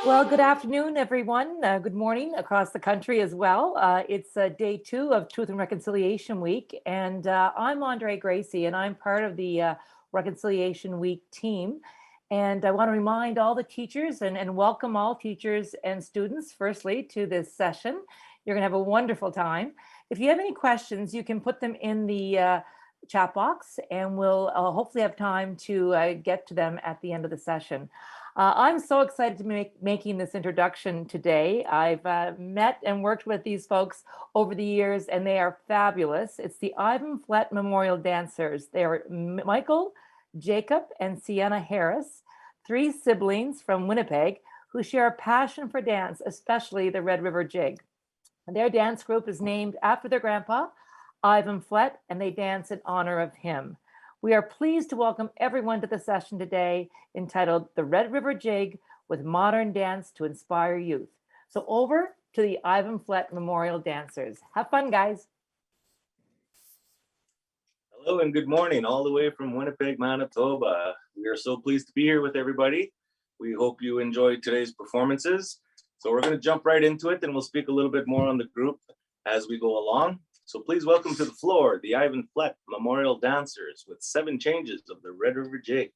Well, good afternoon, everyone. Good morning across the country as well. It's day 2 of Truth and Reconciliation Week, and I'm Andre Gracie, and I'm part of the Reconciliation Week team. And I want to remind all the teachers and welcome all teachers and students, firstly, to this session. You're going to have a wonderful time. If you have any questions, you can put them in the chat box, and we'll hopefully have time to get to them at the end of the session. I'm so excited to be making this introduction today. I've met and worked with these folks over the years, and they are fabulous. It's the Ivan Flett Memorial Dancers. They are Michael, Jacob, and Sienna Harris, 3 siblings from Winnipeg who share a passion for dance, especially the Red River Jig. Their dance group is named after their grandpa, Ivan Flett, and they dance in honor of him. We are pleased to welcome everyone to the session today entitled The Red River Jig with Modern Dance to Inspire Youth. So over to the Ivan Flett Memorial Dancers. Have fun, guys. Hello and good morning, all the way from Winnipeg, Manitoba. We are so pleased to be here with everybody. We hope you enjoyed today's performances. So we're going to jump right into it, and we'll speak a little bit more on the group as we go along. So please welcome to the floor the Ivan Flett Memorial Dancers with 7 changes of the Red River Jig.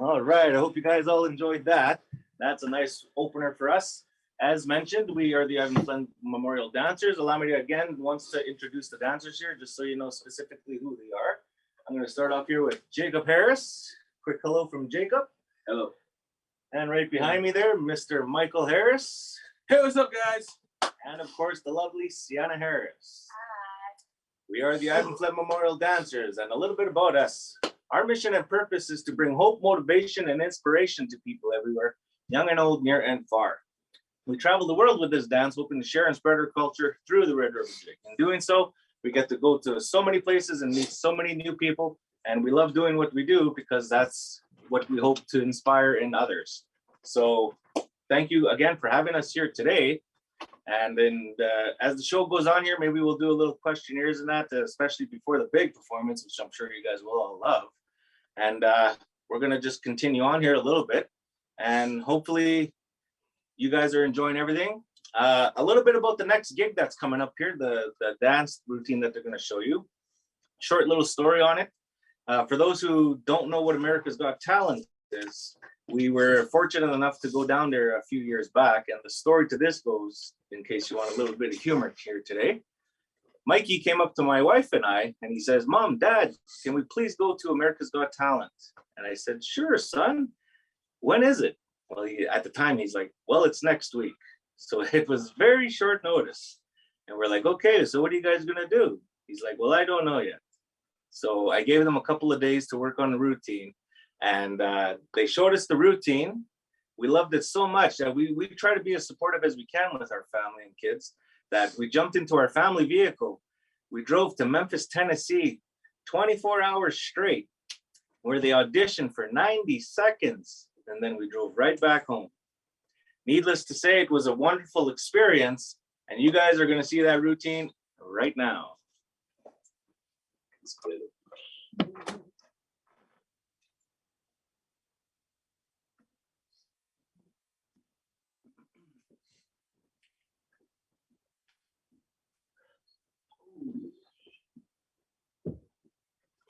All right, I hope you guys all enjoyed that. That's a nice opener for us. As mentioned, we are the Ivan Flett Memorial Dancers. Allow me to again once to introduce the dancers here, just so you know specifically who they are. I'm going to start off here with Jacob Harris. Quick hello from Jacob. Hello. And right behind me there, Mr. Michael Harris. Hey, what's up, guys? And of course, the lovely Sienna Harris. Hi. We are the Ivan Flett Memorial Dancers, and a little bit about us. Our mission and purpose is to bring hope, motivation, and inspiration to people everywhere, young and old, near and far. We travel the world with this dance, hoping to share and spread our culture through the Red River Jig. In doing so, we get to go to so many places and meet so many new people, and we love doing what we do because that's what we hope to inspire in others. So thank you again for having us here today. And then as the show goes on here, maybe we'll do a little questionnaires and that, especially before the big performance, which I'm sure you guys will all love. And we're going to just continue on here a little bit. And hopefully you guys are enjoying everything. A little bit about the next gig that's coming up here, the dance routine that they're going to show you. Short little story on it. For those who don't know what America's Got Talent is, we were fortunate enough to go down there a few years back. And the story to this goes, in case you want a little bit of humor here today, Mikey came up to my wife and I, and he says, Mom, Dad, can we please go to America's Got Talent? And I said, sure, son. When is it? Well, at the time, he's like, well, it's next week. So it was very short notice. And we're like, okay, so what are you guys going to do? He's like, well, I don't know yet. So I gave them a couple of days to work on the routine. And they showed us the routine. We loved it so much that we try to be as supportive as we can with our family and kids, that we jumped into our family vehicle. We drove to Memphis, Tennessee, 24 hours straight, where they auditioned for 90 seconds. And then we drove right back home. Needless to say, it was a wonderful experience. And you guys are going to see that routine right now. Let's play it.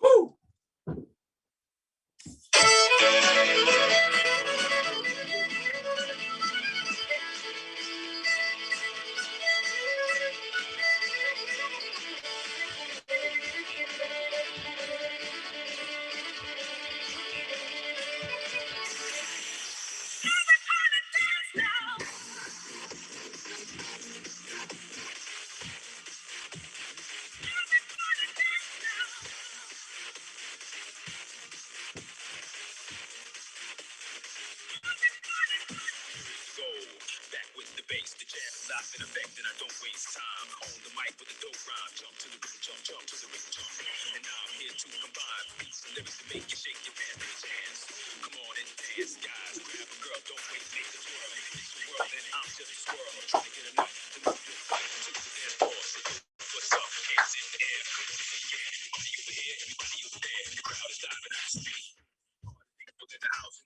Woo! Bass, the jam is live in effect, and I don't waste time. On the mic with a dope rhyme, jump to the rhythm, jump to the rhythm, jump. And now I'm here to combine beats and lyrics to make you shake your pants and chance. Come on and dance, guys. Grab a girl, don't wait, make the twirl. It's the world, and I'm just a squirrel. I'm trying to get enough to move your body to the dance floor. So what's up? Hands in the air. Come on, yeah. Everybody over here, everybody over there. The crowd is diving out the street. People in the house.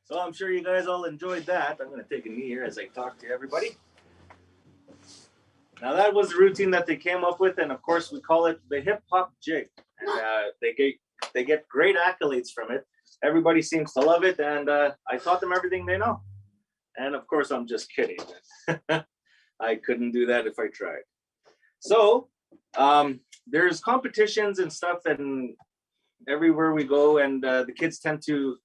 So I'm sure you guys all enjoyed that. I'm going to take a knee here as I talk to everybody. Now that was the routine that they came up with, and of course we call it the hip hop jig. And they get great accolades from it. Everybody seems to love it, and I taught them everything they know. And of course, I'm just kidding. I couldn't do that if I tried. So there's competitions and stuff, and everywhere we go, and the kids tend to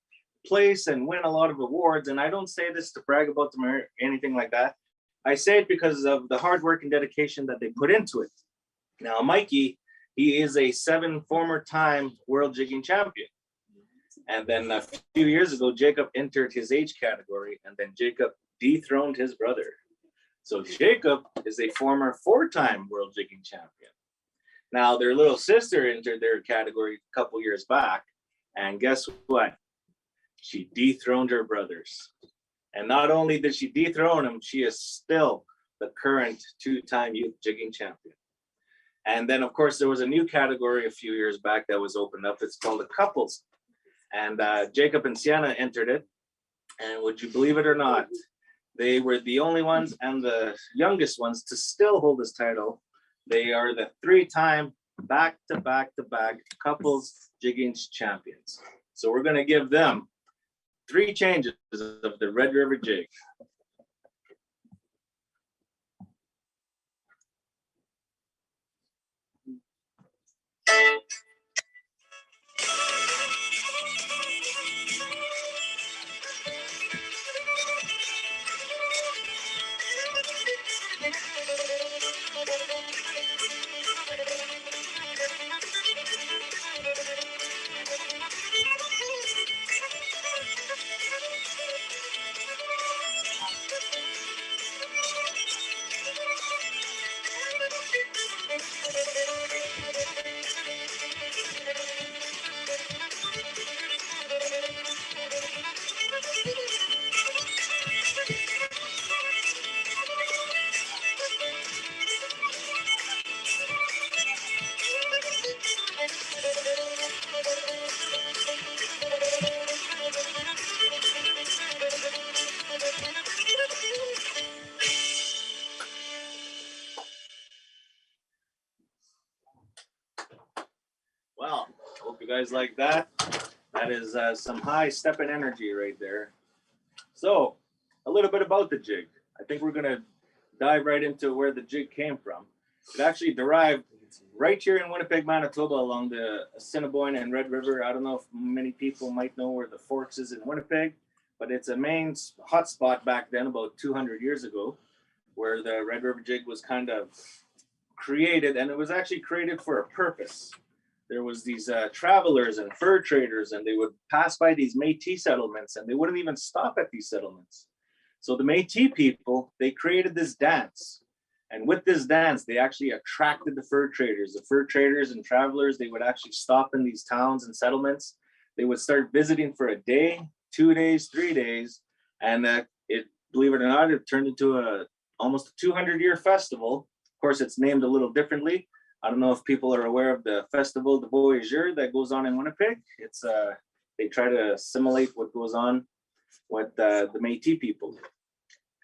place and win a lot of awards. And I don't say this to brag about them or anything like that. I say it because of the hard work and dedication that they put into it. Now, Mikey, he is a 7 former-time world jigging champion. And then a few years ago, Jacob entered his age category, and then Jacob dethroned his brother. So Jacob is a former 4-time world jigging champion. Now, their little sister entered their category a couple years back, and guess what? She dethroned her brothers. And not only did she dethrone them, she is still the current 2-time youth jigging champion. And then, of course, there was a new category a few years back that was opened up. It's called the couples. And Jacob and Sienna entered it. And would you believe it or not, they were the only ones and the youngest ones to still hold this title. They are the 3-time back-to-back-to-back couples jigging champions. So we're going to give them 3 changes of the Red River Jig. You guys like that? That is some high stepping energy right there. So a little bit about the jig. I think we're going to dive right into where the jig came from. It actually derived right here in Winnipeg, Manitoba, along the Assiniboine and Red River. I don't know if many people might know where the Forks is in Winnipeg, but it's a main hotspot back then, about 200 years ago, where the Red River Jig was kind of created, and it was actually created for a purpose. There was these travelers and fur traders, and they would pass by these Métis settlements, and they wouldn't even stop at these settlements. So the Métis people, they created this dance. And with this dance, they actually attracted the fur traders. The fur traders and travelers, they would actually stop in these towns and settlements. They would start visiting for a day, 2 days, 3 days. And it, believe it or not, it turned into almost a 200-year festival. Of course, it's named a little differently. I don't know if people are aware of the Festival de Voyageur that goes on in Winnipeg. It's they try to assimilate what goes on with the Métis people.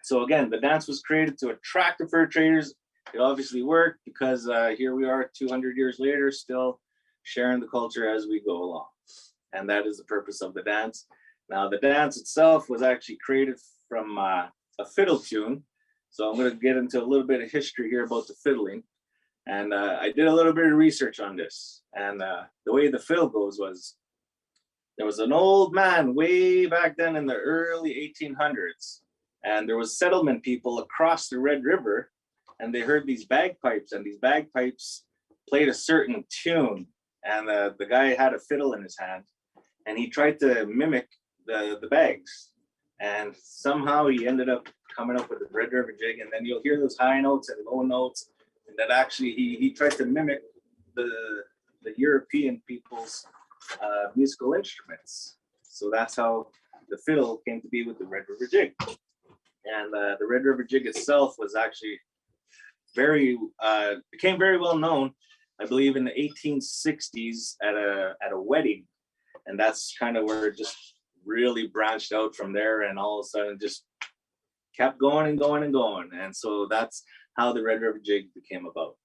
So again, the dance was created to attract the fur traders. It obviously worked because here we are 200 years later, still sharing the culture as we go along. And that is the purpose of the dance. Now, the dance itself was actually created from a fiddle tune. So I'm going to get into a little bit of history here about the fiddling. And I did a little bit of research on this. And the way the fiddle goes was, there was an old man way back then in the early 1800s. And there was settlement people across the Red River, and they heard these bagpipes, and these bagpipes played a certain tune. And the guy had a fiddle in his hand, and he tried to mimic the bags. And somehow he ended up coming up with the Red River Jig. And then you'll hear those high notes and low notes. And that actually he tried to mimic the European people's musical instruments. So that's how the fiddle came to be with the Red River Jig. And the Red River Jig itself was actually became very well known, I believe, in the 1860s at a wedding. And that's kind of where it just really branched out from there, and all of a sudden just kept going and going and going. And so that's how the Red River Jig became about.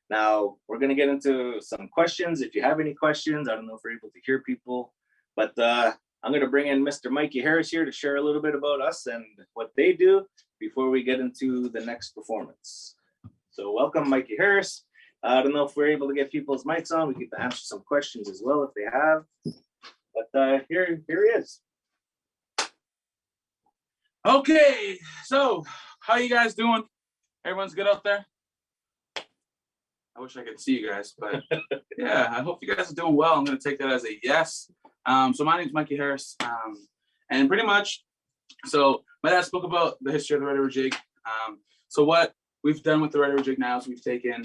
Now we're going to get into some questions. If you have any questions, I don't know if we're able to hear people, but I'm going to bring in Mr. Mikey Harris here to share a little bit about us and what they do before we get into the next performance. So welcome, Mikey Harris. I don't know if we're able to get people's mics on. We get to answer some questions as well if they have. But here he is. Okay, so how you guys doing? Everyone's good out there? I wish I could see you guys, but yeah, I hope you guys are doing well. I'm going to take that as a yes. So my name is Mikey Harris, and pretty much, so my dad spoke about the history of the Red River Jig. So what we've done with the Red River Jig now is we've taken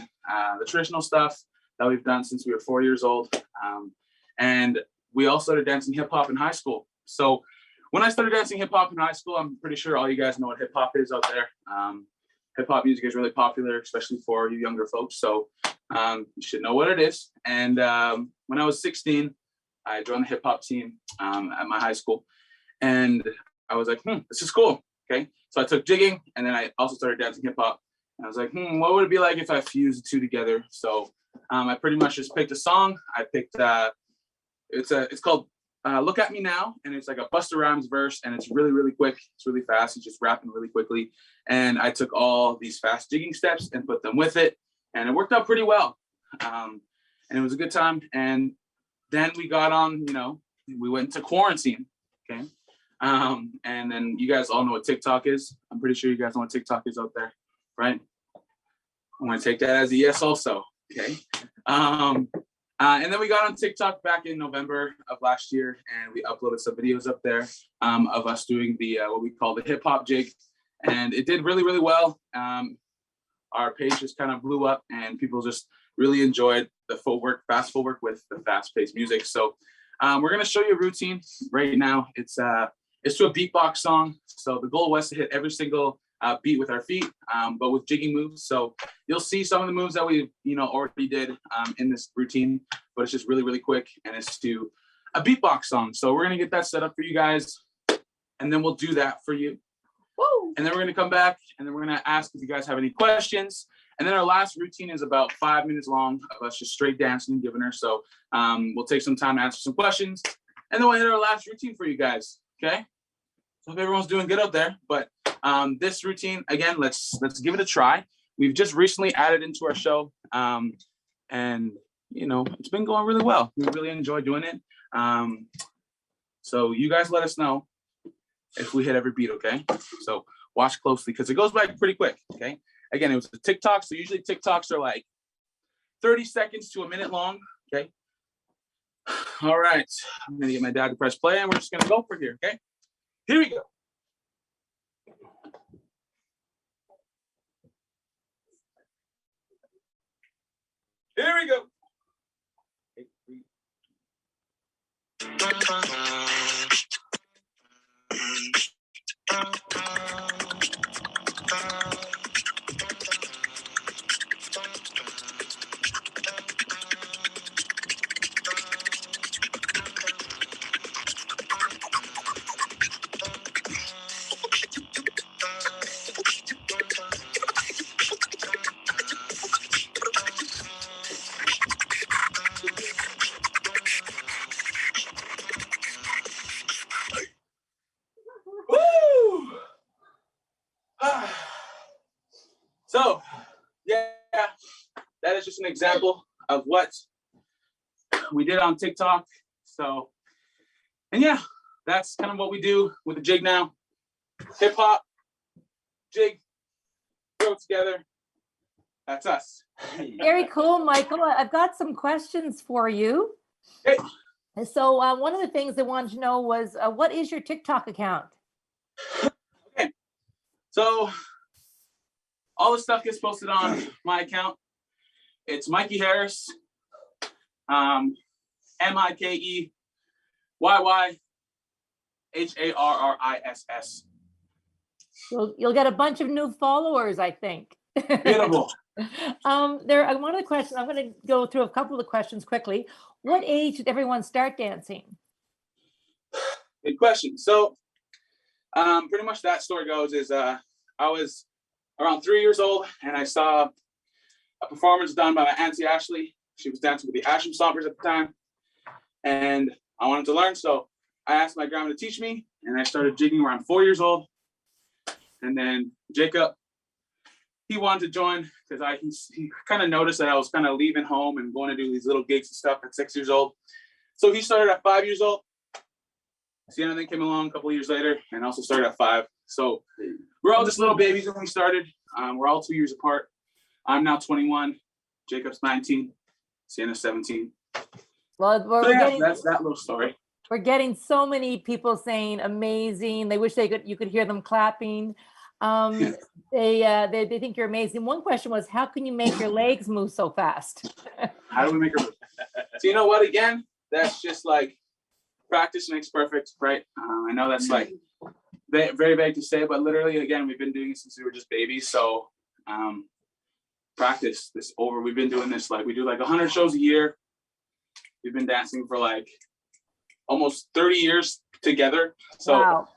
the traditional stuff that we've done since we were 4 years old, and we all started dancing hip hop in high school. So when I started dancing hip hop in high school, I'm pretty sure all you guys know what hip hop is out there. Hip hop music is really popular, especially for you younger folks. So you should know what it is. And when I was 16, I joined the hip hop team at my high school. And I was like, this is cool. Okay. So I took jigging, and then I also started dancing hip hop. And I was like, what would it be like if I fused the two together? So I pretty much just picked a song. I picked, it's called Look At Me Now. And it's like a Busta Rhymes verse, and it's really, really quick. It's really fast. He's just rapping really quickly. And I took all these fast jigging steps and put them with it. And it worked out pretty well. And it was a good time. And then we got on, we went into quarantine. Okay. And then you guys all know what TikTok is. I'm pretty sure you guys know what TikTok is out there, right? I'm going to take that as a yes also. Okay. And then we got on TikTok back in November of last year, and we uploaded some videos up there of us doing the what we call the hip hop jig, and it did really, really well. Our page just kind of blew up, and people just really enjoyed the fast footwork with the fast-paced music. So we're gonna show you a routine right now. It's to a beatbox song. So the goal was to hit every single beat with our feet, but with jigging moves. So you'll see some of the moves that we already did in this routine, but it's just really, really quick, and it's to a beatbox song. So we're gonna get that set up for you guys, and then we'll do that for you. Woo! And then we're gonna come back, and then we're gonna ask if you guys have any questions, And then our last routine is about 5 minutes long of us just straight dancing and giving her. So we'll take some time to answer some questions, and then we'll hit our last routine for you guys. Okay. So hope everyone's doing good out there. But this routine, again, let's give it a try. We've just recently added into our show, and you know, it's been going really well. We really enjoy doing it. So you guys let us know if we hit every beat, okay? So watch closely because it goes by pretty quick, okay? Again, it was a TikTok, so usually TikToks are like 30 seconds to a minute long, okay? All right, I'm gonna get my dad to press play and we're just gonna go for here, okay? Here we go. Here we go. Woo! So, yeah, that is just an example of what we did on TikTok. So, and yeah, that's kind of what we do with the jig now. Hip hop, jig, throw it together. That's us. Very cool, Michael. I've got some questions for you. Hey. So one of the things I wanted to know was, what is your TikTok account? Okay. So all the stuff gets posted on my account. It's Mikey Harris, MikeyHarriss. You'll get a bunch of new followers, I think. Beautiful. One of the questions, I'm going to go through a couple of the questions quickly. What age did everyone start dancing? Good question. So pretty much that story goes is I was around 3 years old and I saw a performance done by my auntie Ashley. She was dancing with the Ashram Stompers at the time, and I wanted to learn, so I asked my grandma to teach me, and I started jigging around 4 years old. And then Jacob, he wanted to join because he kind of noticed that I was kind of leaving home and going to do these little gigs and stuff at 6 years old. So he started at 5 years old. Sienna then came along a couple of years later and also started at 5. So we're all just little babies when we started. We're all 2 years apart. I'm now 21. Jacob's 19. Sienna's 17. Well, that's that little story. We're getting so many people saying amazing. They wish you could hear them clapping. They think you're amazing. One question was, how can you make your legs move so fast? How do we make her move? So you know what? Again, that's just like practice makes perfect, right? I know that's like very vague to say, but literally, again, we've been doing it since we were just babies. So practice this over. We've been doing this like we do like 100 shows a year. We've been dancing for like almost 30 years together. So wow.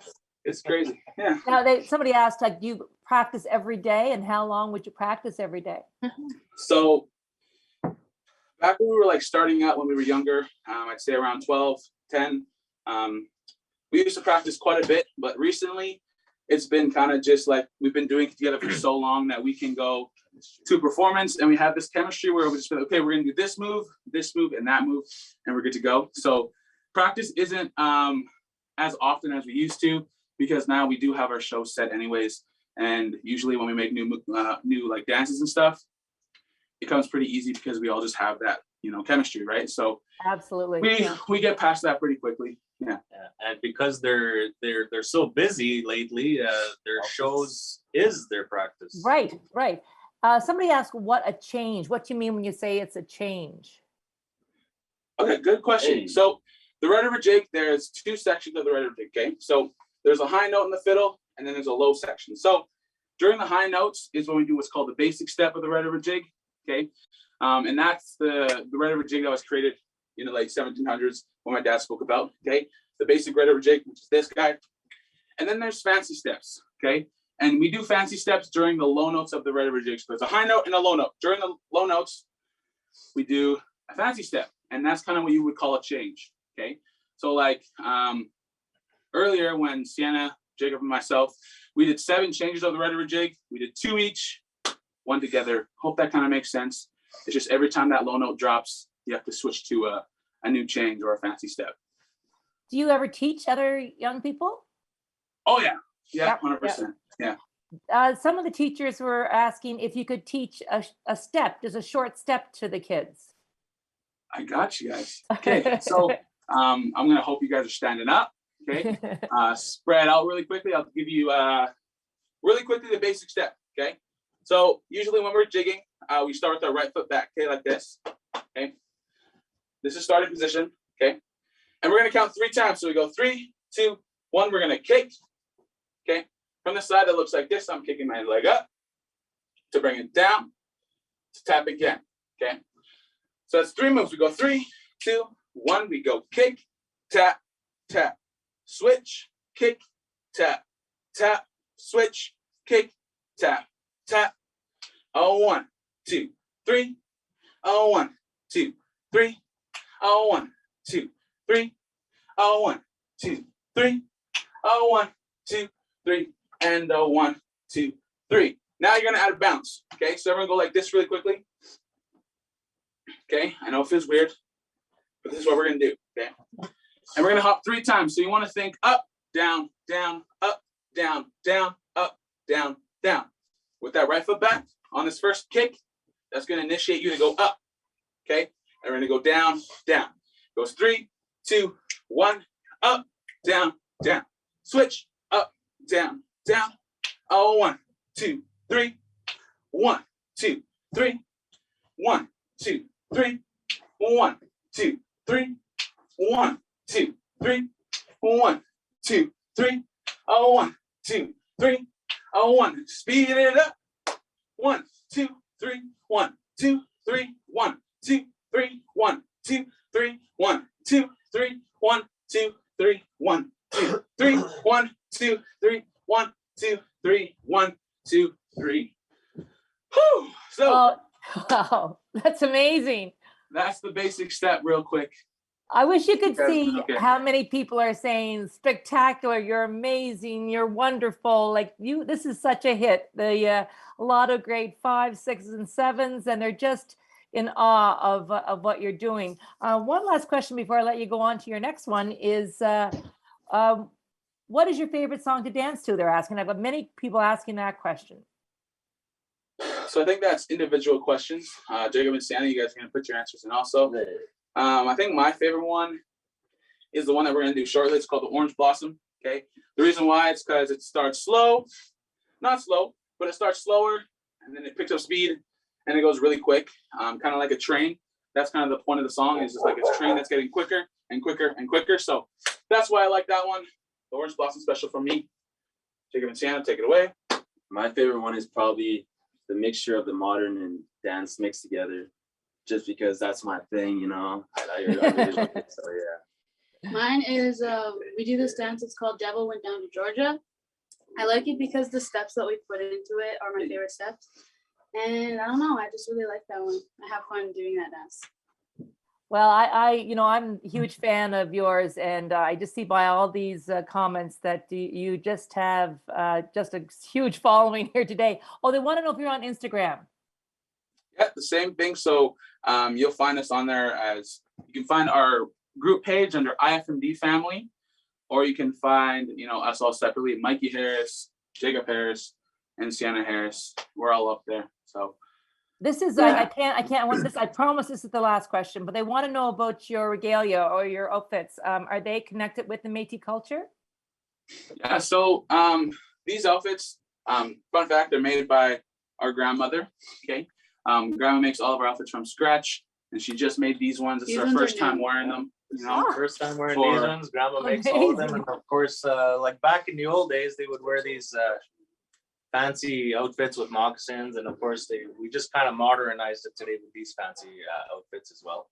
It's crazy. Yeah. Now somebody asked, like, do you practice every day, and how long would you practice every day? So back when we were like starting out when we were younger, I'd say around 12, 10, we used to practice quite a bit, but recently it's been kind of just like we've been doing it together for so long that we can go to performance and we have this chemistry where we just feel, okay, we're gonna do this move, and that move, and we're good to go. So practice isn't as often as we used to, because now we do have our show set anyways. And usually when we make new like dances and stuff, it comes pretty easy because we all just have that, chemistry, right? So absolutely, we get past that pretty quickly. Yeah. And because they're so busy lately, their shows is their practice. Right. Somebody asked, what do you mean when you say it's a change? Okay, good question. Hey. So the Red River Jig, there's 2 sections of the Red River Jig, okay? So there's a high note in the fiddle, and then there's a low section. So during the high notes is when we do what's called the basic step of the Red River Jig, okay? And that's the Red River Jig that was created in the late 1700s, what my dad spoke about, okay? The basic Red River Jig, which is this guy. And then there's fancy steps, okay? And we do fancy steps during the low notes of the Red River Jig. So there's a high note and a low note. During the low notes, we do a fancy step, and that's kind of what you would call a change. Okay, so like earlier when Sienna, Jacob, and myself, we did 7 changes of the Red River Jig. We did 2 each, 1 together. Hope that kind of makes sense. It's just every time that low note drops, you have to switch to a new change or a fancy step. Do you ever teach other young people? Oh yeah, yeah, Yep, 100%. Yeah. Some of the teachers were asking if you could teach a step, just a short step to the kids. I got you guys. Okay, so I'm gonna hope you guys are standing up. Okay, spread out really quickly. I'll give you really quickly the basic step. Okay, so usually when we're jigging, we start with our right foot back. Okay, like this. Okay, this is starting position. Okay, and we're gonna count 3 times. So we go 3, 2, 1. We're gonna kick. Okay, from the side that looks like this, I'm kicking my leg up to bring it down to tap again. Okay, so that's 3 moves. We go 3, 2, 1. We go kick, tap, tap, switch, kick, tap, tap, switch, kick, tap, tap. Oh, 1, 2, 3. Oh, 1, 2, 3. Oh, 1, 2, 3. Oh, 1, 2, 3. Oh, 1, 2, 3. And 1, 2, 3. Now you're gonna add a bounce. Okay, so everyone go like this really quickly. Okay, I know it feels weird, but this is what we're gonna do. Okay, and we're gonna hop 3 times. So you want to think up, down, down, up, down, down, up, down, down. With that right foot back on this first kick, that's gonna initiate you to go up. Okay, and we're gonna go down, down. Goes 3, 2, 1, up, down, down. Switch, up, down, down. Oh, 1, 2, 3. 1, 2, 3. 1, 2, 3. 1, 2, 3. 1, 2, 3. 1, 2, 3. Oh, 1, 2, 3. Oh, 1. Speed it up. 1, 2, 3. 1, 2, 3. 1, 2, 3. 1, 2, 3. 1, 2, 3. 1, 2, 3. 1, 2, 3. 1, 2, 3. 1, 2, 3. 1, 2, 3. Whew. So wow, that's amazing. that's the basic step real quick. I wish you could see Okay. how many people are saying spectacular, you're amazing, you're wonderful. Like you, this is such a hit. A lot of grade 5, 6s, and 7s, and they're just in awe of what you're doing. One last question before I let you go on to your next one is, what is your favorite song to dance to? They're asking. I've got many people asking that question. So I think that's individual questions. Jacob and Sandy, you guys are gonna put your answers in also. I think my favorite one is the one that we're gonna do shortly. It's called the Orange Blossom. Okay. The reason why it's because it starts slow, not slow, but it starts slower, and then it picks up speed, and it goes really quick, kind of like a train. That's kind of the point of the song. Is just like it's a train that's getting quicker and quicker and quicker. So that's why I like that one. The Orange Blossom special for me. Jacob and Sienna, take it away. My favorite one is probably the mixture of the modern and dance mixed together, just because that's my thing, you know. I really like it, so yeah. Mine is, we do this dance, it's called Devil Went Down to Georgia. I like it because the steps that we put into it are my favorite steps. And I don't know, I just really like that one. I have fun doing that dance. Well, I'm a huge fan of yours, and I just see by all these comments that you just have just a huge following here today. Oh, they want to know if you're on Instagram. Yeah, the same thing. So you'll find us on there as you can find our group page under IFMD family, or you can find us all separately: Mikey Harris, Jacob Harris, and Sienna Harris. We're all up there. So this is yeah. I can't want this. I promise this is the last question, but they want to know about your regalia or your outfits. Are they connected with the Métis culture? Yeah. So these outfits, fun fact, they're made by our grandmother. Okay. Grandma makes all of our outfits from scratch, and she just made these ones. It's her first time wearing them. First time wearing these ones. Grandma makes all of them, and of course, like back in the old days, they would wear these fancy outfits with moccasins, and of course, we just kind of modernized it today with these fancy outfits as well.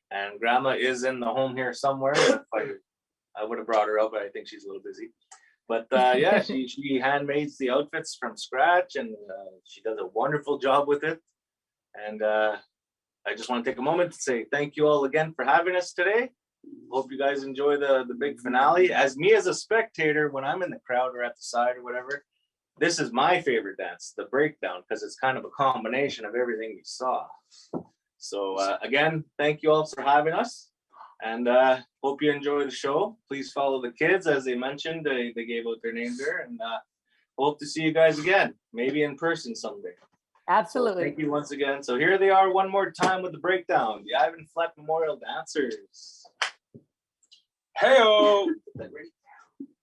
And Grandma is in the home here somewhere. I would have brought her up, but I think she's a little busy. But yeah, she handmades the outfits from scratch, and she does a wonderful job with it. And I just want to take a moment to say thank you all again for having us today. Hope you guys enjoy the big finale. As a spectator, when I'm in the crowd or at the side or whatever, this is my favorite dance, the breakdown, because it's kind of a combination of everything we saw. So again, thank you all for having us, and hope you enjoy the show. Please follow the kids, as they mentioned. They gave out their names there, and hope to see you guys again, maybe in person someday. Absolutely. So thank you once again. So here they are one more time with the breakdown, the Ivan Fleck Memorial Dancers. Hey-o!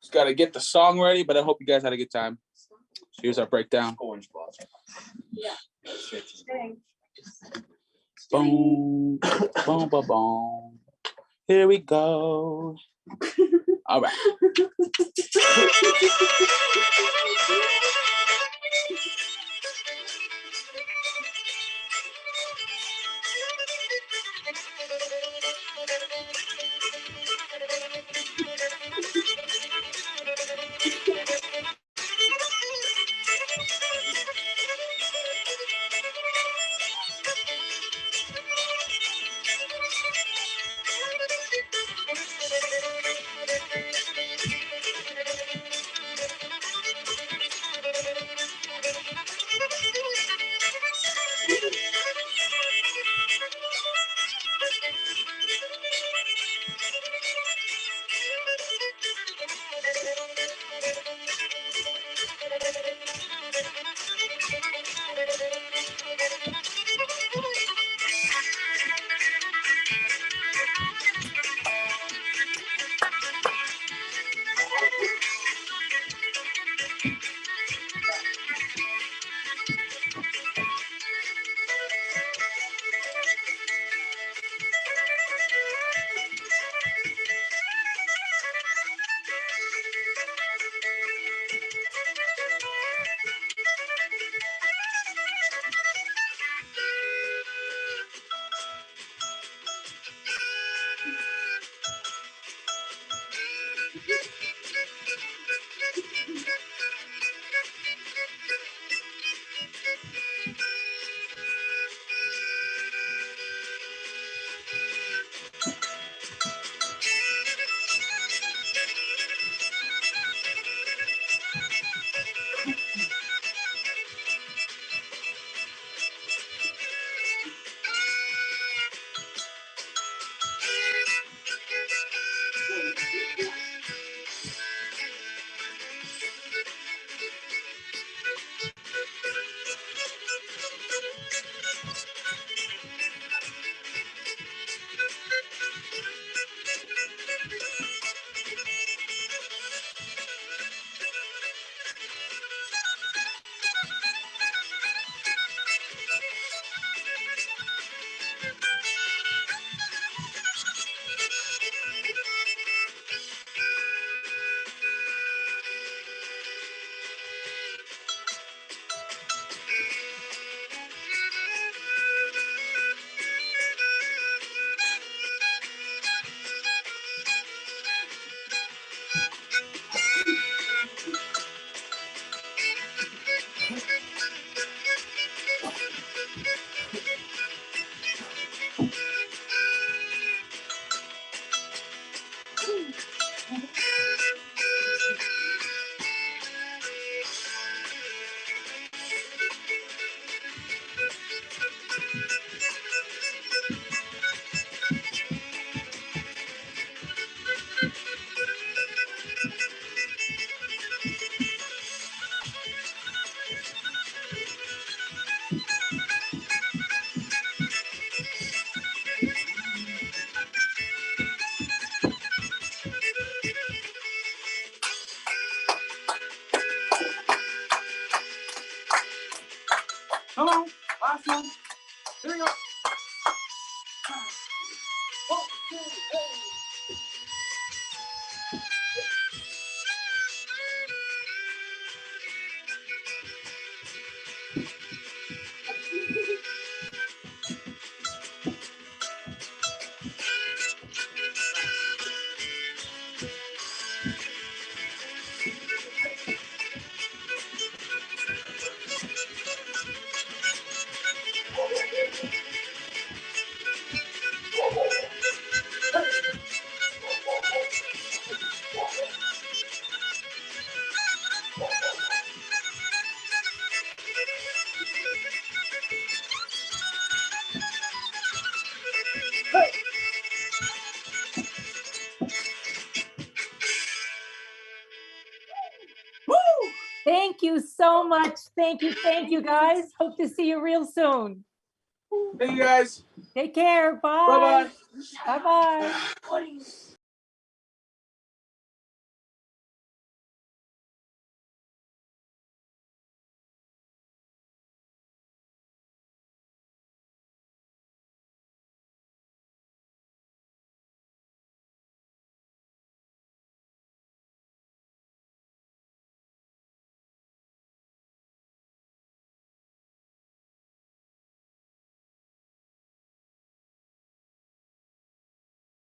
Just got to get the song ready, but I hope you guys had a good time. Here's our breakdown. Orange balls. Yeah. Boom, boom, boom, boom. Here we go. All right. Come on, last one. Here we go. Oh, hey. you so much. Thank you, guys. Hope to see you real soon. Thank you guys. Take care. Bye. Bye-bye. Bye-bye.